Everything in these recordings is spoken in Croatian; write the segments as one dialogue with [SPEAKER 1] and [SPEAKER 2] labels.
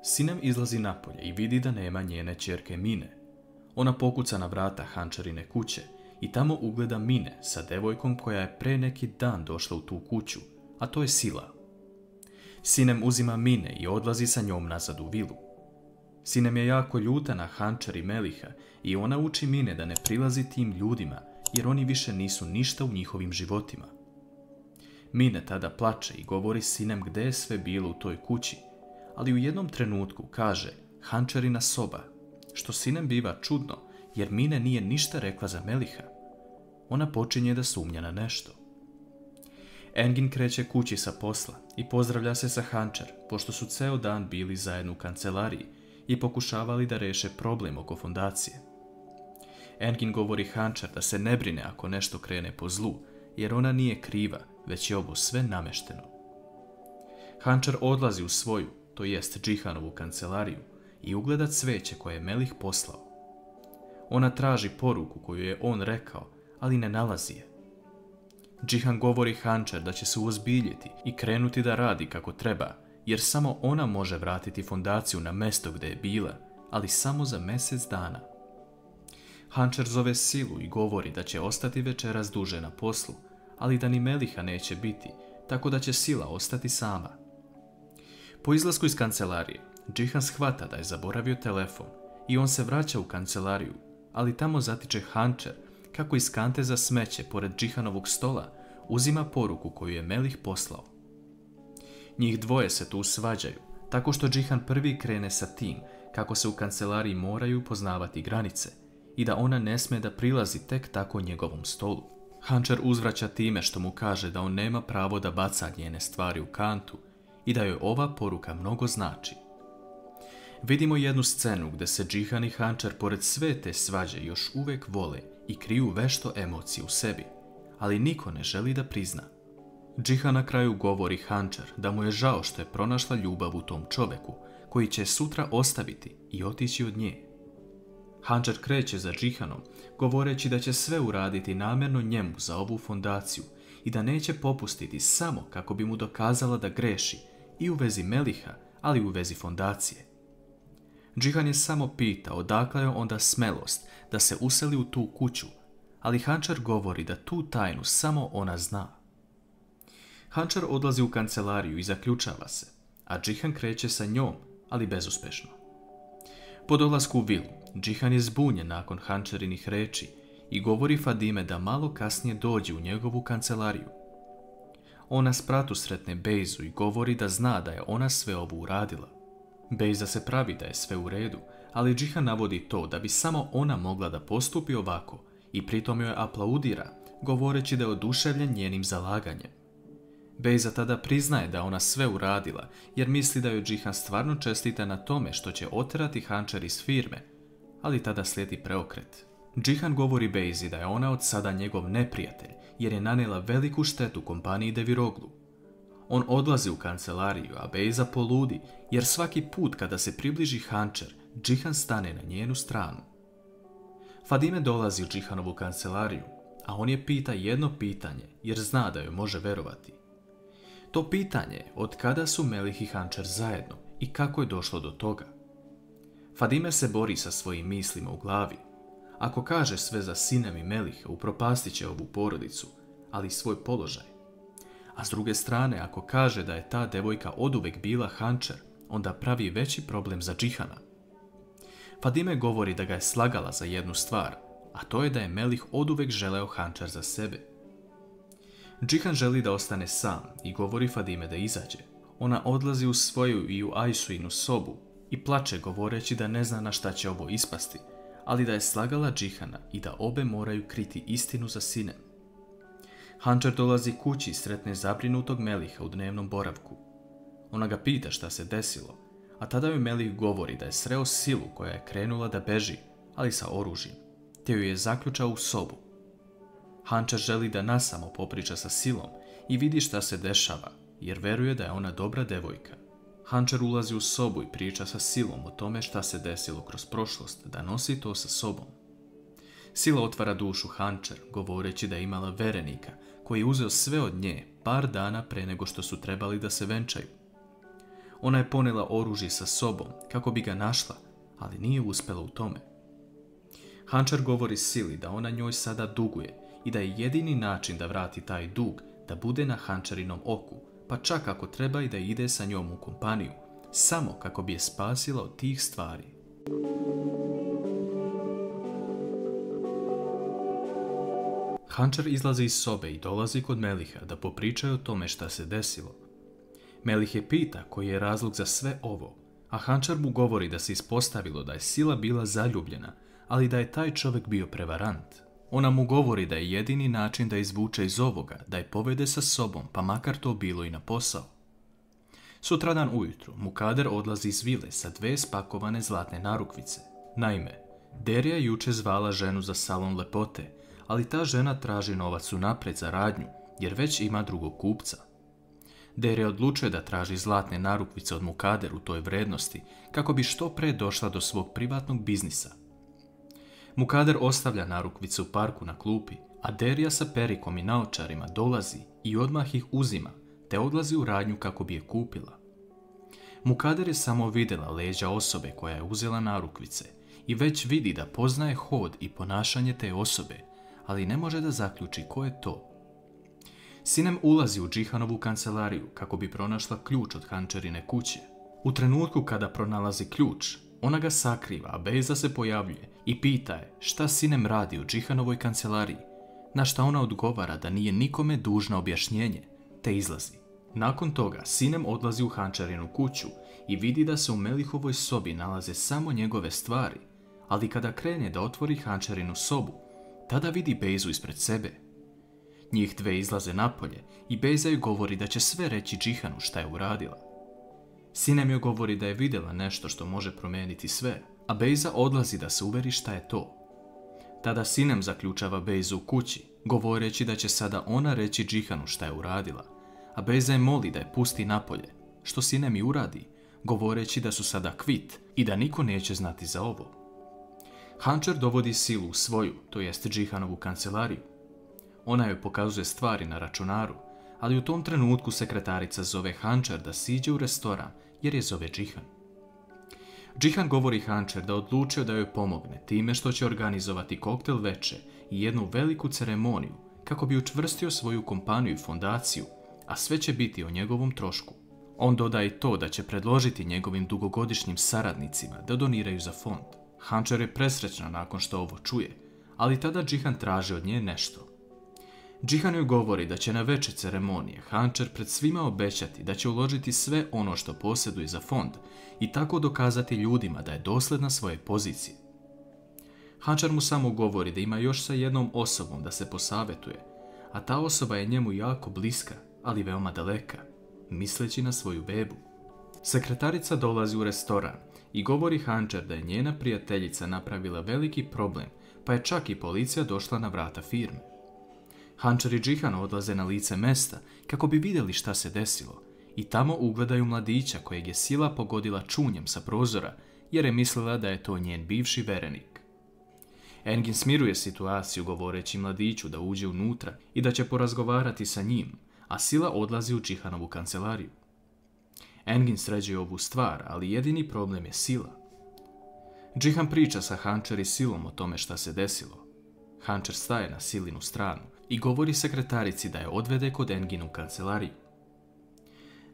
[SPEAKER 1] Sinem izlazi napolje i vidi da nema njene ćerke Mine. Ona pokuca na vrata Hančarine kuće i tamo ugleda Mine sa devojkom koja je pre neki dan došla u tu kuću, a to je Sila. Sinem uzima Mine i odlazi sa njom nazad u vilu. Sinem je jako ljuta na Hančar i Meliha i ona uči Mine da ne prilazi tim ljudima jer oni više nisu ništa u njihovim životima. Mine tada plače i govori Sinem gde je sve bilo u toj kući, ali u jednom trenutku kaže Hančarina soba, što Sinem biva čudno jer Mine nije ništa rekla za Meliha. Ona počinje da sumnja na nešto. Engin kreće kući sa posla i pozdravlja se sa Hančar, pošto su ceo dan bili zajedno u kancelariji i pokušavali da reše problem oko fondacije. Engin govori Hančar da se ne brine ako nešto krene po zlu, jer ona nije kriva, već je ovo sve namešteno. Hančar odlazi u svoju, to jest Džihanovu kancelariju, i ugleda cveće koje je Melih poslao. Ona traži poruku koju je on rekao, ali ne nalazi je. Džihan govori Hančar da će se uozbiljiti i krenuti da radi kako treba, jer samo ona može vratiti fondaciju na mesto gde je bila, ali samo za mjesec dana. Hančar zove Silu i govori da će ostati večeras duže na poslu, ali da ni Meliha neće biti, tako da će Sila ostati sama. Po izlasku iz kancelarije, Džihan shvata da je zaboravio telefon i on se vraća u kancelariju, ali tamo zatiče Hančar kako iz kante za smeće pored Džihanovog stola uzima poruku koju je Melih poslao. Njih dvoje se tu svađaju, tako što Džihan prvi krene sa tim kako se u kancelariji moraju poznavati granice i da ona ne sme da prilazi tek tako njegovom stolu. Hančar uzvraća time što mu kaže da on nema pravo da baca njene stvari u kantu i da joj ova poruka mnogo znači. Vidimo jednu scenu gde se Džihan i Hančar pored sve te svađe još uvek vole i kriju vešto emocije u sebi, ali niko ne želi da prizna. Džihan na kraju govori Hančar da mu je žao što je pronašla ljubav u tom čoveku koji će sutra ostaviti i otići od nje. Hančar kreće za Džihanom govoreći da će sve uraditi namjerno njemu za ovu fondaciju i da neće popustiti samo kako bi mu dokazala da greši i u vezi Meliha, ali i u vezi fondacije. Džihan je samo pitao odakle je onda smelost da se useli u tu kuću, ali Hančar govori da tu tajnu samo ona zna. Hančar odlazi u kancelariju i zaključava se, a Džihan kreće sa njom, ali bezuspešno. Po dolasku u vilu, Džihan je zbunjen nakon Hančarinih reči i govori Fadime da malo kasnije dođe u njegovu kancelariju. Ona spratu sretne Bejzu i govori da zna da je ona sve ovo uradila. Bejza se pravi da je sve u redu, ali Džihan navodi to da bi samo ona mogla da postupi ovako i pritom joj aplaudira, govoreći da je oduševljen njenim zalaganjem. Bejza tada priznaje da ona sve uradila, jer misli da joj Džihan stvarno čestita na tome što će oterati Hančar iz firme, ali tada slijedi preokret. Džihan govori Bejzi da je ona od sada njegov neprijatelj, jer je nanijela veliku štetu kompaniji Deviroglu. On odlazi u kancelariju, a Bejza poludi, jer svaki put kada se približi Hančar, Džihan stane na njenu stranu. Fadime dolazi u Džihanovu kancelariju, a on je pita jedno pitanje, jer zna da joj može verovati. To pitanje je od kada su Melih i Hančar zajedno i kako je došlo do toga. Fadime se bori sa svojim mislima u glavi. Ako kaže sve za Sinem i Meliha, upropastit će ovu porodicu, ali i svoj položaj. A s druge strane, ako kaže da je ta devojka oduvek bila Hančar, onda pravi veći problem za Džihana. Fadime govori da ga je slagala za jednu stvar, a to je da je Melih oduvek želeo Hančar za sebe. Džihan želi da ostane sam i govori Fadime da izađe. Ona odlazi u svoju i u Ajsuinu sobu i plače govoreći da ne zna na šta će ovo ispasti, ali da je slagala Džihana i da obe moraju kriti istinu za Sinem. Hančar dolazi kući i sretne zabrinutog Meliha u dnevnom boravku. Ona ga pita šta se desilo, a tada joj Melih govori da je sreo Silu koja je krenula da beži, ali sa oružjem, te ju je zaključao u sobu. Hančar želi da nasamo popriča sa Silom i vidi šta se dešava, jer veruje da je ona dobra devojka. Hančar ulazi u sobu i priča sa Silom o tome šta se desilo kroz prošlost, da nosi to sa sobom. Sila otvara dušu Hančar, govoreći da je imala verenika koji je uzeo sve od nje par dana pre nego što su trebali da se venčaju. Ona je ponela oružje sa sobom kako bi ga našla, ali nije uspjela u tome. Hančar govori Sili da ona njoj sada duguje i da je jedini način da vrati taj dug da bude na Hančarinom oku, pa čak ako treba i da ide sa njom u kompaniju, samo kako bi je spasila od tih stvari. Hančar izlazi iz sobe i dolazi kod Meliha da popričaju o tome šta se desilo. Melih je pita koji je razlog za sve ovo, a Hančar mu govori da se ispostavilo da je Sila bila zaljubljena, ali da je taj čovjek bio prevarant. Ona mu govori da je jedini način da izvuče iz ovoga, da je povede sa sobom, pa makar to bilo i na posao. Sutradan ujutru Mukader odlazi iz vile sa 2 spakovane zlatne narukvice. Naime, Derija je juče zvala ženu za salon lepote, ali ta žena traži novac unaprijed za radnju, jer već ima drugog kupca. Derija odlučuje da traži zlatne narukvice od Mukader u toj vrednosti, kako bi što pre došla do svog privatnog biznisa. Mukader ostavlja narukvice u parku na klupi, a Derija sa perikom i naočarima dolazi i odmah ih uzima, te odlazi u radnju kako bi je kupila. Mukader je samo vidjela leđa osobe koja je uzela narukvice i već vidi da poznaje hod i ponašanje te osobe, ali ne može da zaključi ko je to. Sinem ulazi u Džihanovu kancelariju kako bi pronašla ključ od Hančarine kuće. U trenutku kada pronalazi ključ, ona ga sakriva, a Bejza se pojavljuje i pita je šta Sinem radi u Džihanovoj kancelariji, na šta ona odgovara da nije nikome dužna objašnjenje, te izlazi. Nakon toga Sinem odlazi u Hančarinu kuću i vidi da se u Melihovoj sobi nalaze samo njegove stvari, ali kada krene da otvori Hančarinu sobu, tada vidi Bejzu ispred sebe. Njih 2 izlaze napolje i Bejza joj govori da će sve reći Džihanu šta je uradila. Sinem joj govori da je vidjela nešto što može promijeniti sve, a Bejza odlazi da se uveri šta je to. Tada Sinem zaključava Bejzu u kući, govoreći da će sada ona reći Džihanu šta je uradila, a Bejza je moli da je pusti napolje, što Sinem i uradi, govoreći da su sada kvit i da niko neće znati za ovo. Hančar dovodi Silu u svoju, to jest Džihanovu kancelariju. Ona joj pokazuje stvari na računaru, ali u tom trenutku sekretarica zove Hančar da siđe u restoran jer je zove Džihan. Džihan govori Hančar da odlučio da joj pomogne time što će organizovati koktel veče i jednu veliku ceremoniju kako bi učvrstio svoju kompaniju i fondaciju, a sve će biti o njegovom trošku. On dodaje i to da će predložiti njegovim dugogodišnjim saradnicima da doniraju za fond. Hančar je presrećna nakon što ovo čuje, ali tada Džihan traži od nje nešto. Džihan joj govori da će na večer ceremonije Hančar pred svima obećati da će uložiti sve ono što posjeduje za fond i tako dokazati ljudima da je dosljedna svoje pozicije. Hančar mu samo govori da ima još sa jednom osobom da se posavjetuje, a ta osoba je njemu jako bliska, ali veoma daleka, misleći na svoju bebu. Sekretarica dolazi u restoran i govori Hančar da je njena prijateljica napravila veliki problem, pa je čak i policija došla na vrata firme. Hančar i Džihan odlaze na lice mesta kako bi vidjeli šta se desilo i tamo ugledaju mladića kojeg je Sila pogodila čunjem sa prozora jer je mislila da je to njen bivši verenik. Engin smiruje situaciju govoreći mladiću da uđe unutra i da će porazgovarati sa njim, a Sila odlazi u Džihanovu kancelariju. Engin sređuje ovu stvar, ali jedini problem je Sila. Džihan priča sa Hančar i Silom o tome šta se desilo. Hančar staje na Silinu stranu i govori sekretarici da je odvede kod Enginu kancelariju.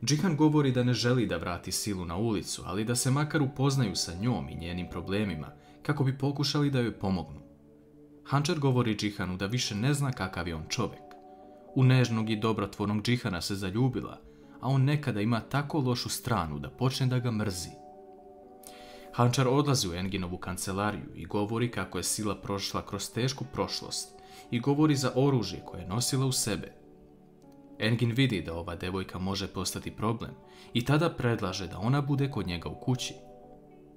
[SPEAKER 1] Džihan govori da ne želi da vrati Silu na ulicu, ali da se makar upoznaju sa njom i njenim problemima, kako bi pokušali da joj pomognu. Hančar govori Džihanu da više ne zna kakav je on čovjek. U nežnog i dobrotvornog Džihana se zaljubila, a on nekada ima tako lošu stranu da počne da ga mrzi. Hančar odlazi u Enginovu kancelariju i govori kako je Sila prošla kroz tešku prošlost i govori za oružje koje je nosila u sebe. Engin vidi da ova devojka može postati problem i tada predlaže da ona bude kod njega u kući.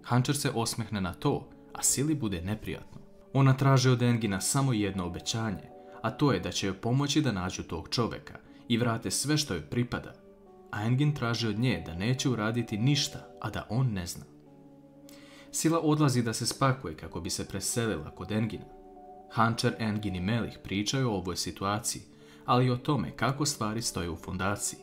[SPEAKER 1] Hančar se osmehne na to, a Sili bude neprijatno. Ona traži od Engina samo jedno obećanje, a to je da će joj pomoći da nađu tog čovjeka i vrate sve što joj pripada, a Engin traži od nje da neće uraditi ništa, a da on ne zna. Sila odlazi da se spakuje kako bi se preselila kod Engina. Hančar, Engin i Melih pričaju o ovoj situaciji, ali i o tome kako stvari stoje u fondaciji.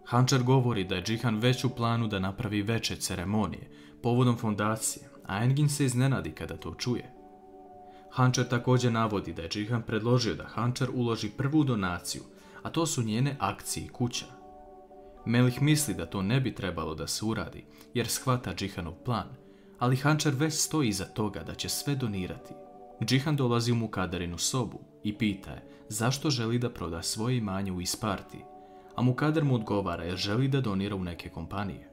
[SPEAKER 1] Hančar govori da je Džihan već u planu da napravi veće ceremonije povodom fondacije, a Engin se iznenadi kada to čuje. Hančar također navodi da je Džihan predložio da Hančar uloži prvu donaciju, a to su njene akcije i kuća. Melih misli da to ne bi trebalo da se uradi, jer shvata Džihanov plan, ali Hančar već stoji iza toga da će sve donirati. Džihan dolazi u Mukaderinu sobu i pita je zašto želi da proda svoje imanje u Isparti, a Mukader mu odgovara jer želi da donira u neke kompanije.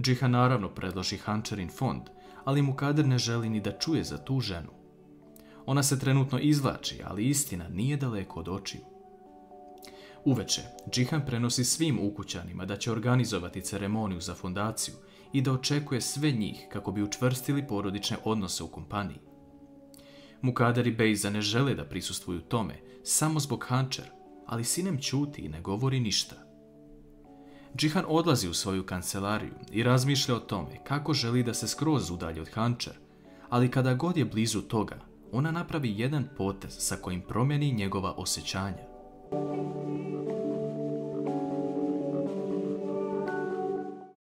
[SPEAKER 1] Džihan naravno predloži Hančarin fond, ali Mukader ne želi ni da čuje za tu ženu. Ona se trenutno izvlači, ali istina nije daleko od očiju. Uveče, Džihan prenosi svim ukućanima da će organizovati ceremoniju za fondaciju i da očekuje sve njih kako bi učvrstili porodične odnose u kompaniji. Mukader i Bejza ne žele da prisustvuju tome, samo zbog Hančar, ali Sinem ćuti i ne govori ništa. Džihan odlazi u svoju kancelariju i razmišlja o tome kako želi da se skroz udalji od Hančar, ali kada god je blizu toga, ona napravi jedan potez sa kojim promijeni njegova osjećanja.